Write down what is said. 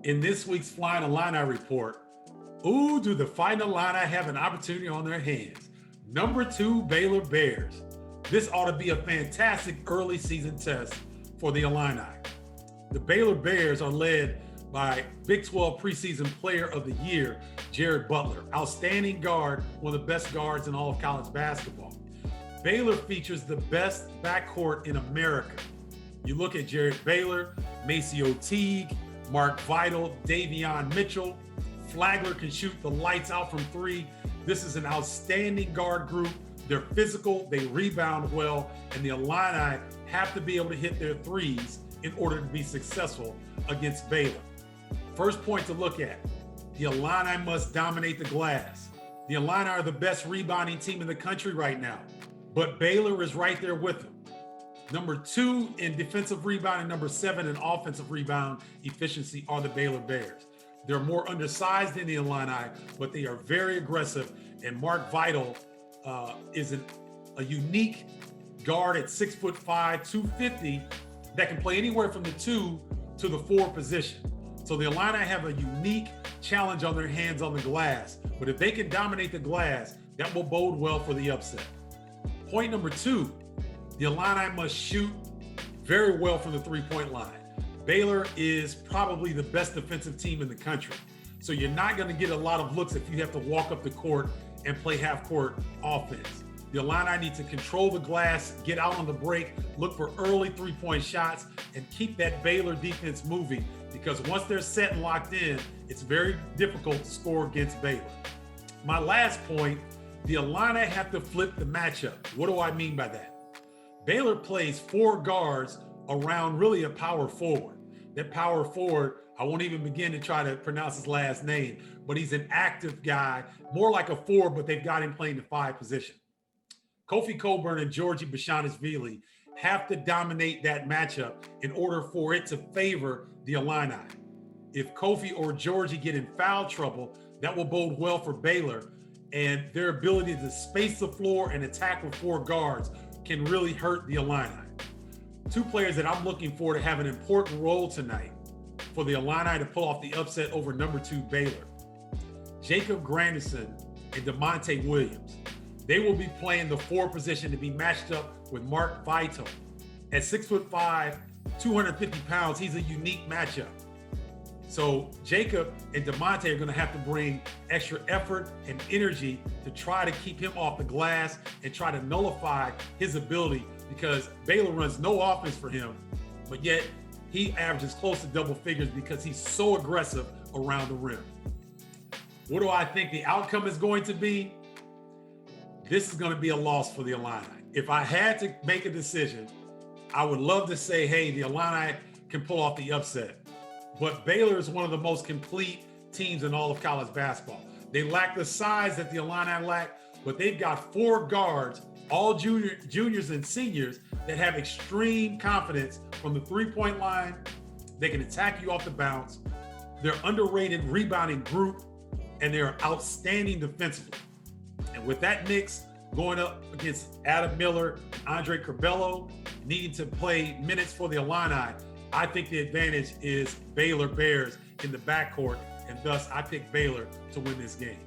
In this week's Flyin Illini report, ooh, do the Fighting Illini have an opportunity on their hands? Number 2, Baylor Bears. This ought to be a fantastic early season test for the Illini. The Baylor Bears are led by Big 12 preseason player of the year, Jared Butler. Outstanding guard, one of the best guards in all of college basketball. Baylor features the best backcourt in America. You look at Jared Baylor, Maceo Teague, Mark Vital, Davion Mitchell. Flagler can shoot the lights out from 3. This is an outstanding guard group. They're physical, they rebound well, and the Illini have to be able to hit their threes in order to be successful against Baylor. First point to look at, the Illini must dominate the glass. The Illini are the best rebounding team in the country right now, but Baylor is right there with them. Number 2 in defensive rebound and number 7 in offensive rebound efficiency are the Baylor Bears. They're more undersized than the Illini, but they are very aggressive. And Mark Vital is a unique guard at 6'5", 250 that can play anywhere from the 2 to the 4 position. So the Illini have a unique challenge on their hands on the glass. But if they can dominate the glass, that will bode well for the upset. Point number 2, the Illini must shoot very well from the three-point line. Baylor is probably the best defensive team in the country. So you're not going to get a lot of looks if you have to walk up the court and play half-court offense. The Illini need to control the glass, get out on the break, look for early three-point shots, and keep that Baylor defense moving, because once they're set and locked in, it's very difficult to score against Baylor. My last point, the Illini have to flip the matchup. What do I mean by that? Baylor plays 4 guards around really a power forward. That power forward, I won't even begin to try to pronounce his last name, but he's an active guy, more like a 4, but they've got him playing the 5 position. Kofi Cockburn and Georgie Bashanis-Vili have to dominate that matchup in order for it to favor the Illini. If Kofi or Georgie get in foul trouble, that will bode well for Baylor, and their ability to space the floor and attack with 4 guards can really hurt the Illini. 2 players that I'm looking for to have an important role tonight for the Illini to pull off the upset over number 2 Baylor. Jacob Grandison and DeMonte Williams. They will be playing the 4 position to be matched up with Mark Vital. At 6'5", 250 pounds, he's a unique matchup. So Jacob and DeMonte are going to have to bring extra effort and energy to try to keep him off the glass and try to nullify his ability, because Baylor runs no offense for him, but yet he averages close to double figures because he's so aggressive around the rim. What do I think the outcome is going to be? This is going to be a loss for the Illini. If I had to make a decision, I would love to say, hey, the Illini can pull off the upset. But Baylor is one of the most complete teams in all of college basketball. They lack the size that the Illini lack, but they've got 4 guards, all juniors and seniors, that have extreme confidence from the three-point line. They can attack you off the bounce. They're underrated rebounding group, and they're outstanding defensively. And with that mix, going up against Adam Miller, Andre Curbelo, needing to play minutes for the Illini, I think the advantage is Baylor Bears in the backcourt, and thus I pick Baylor to win this game.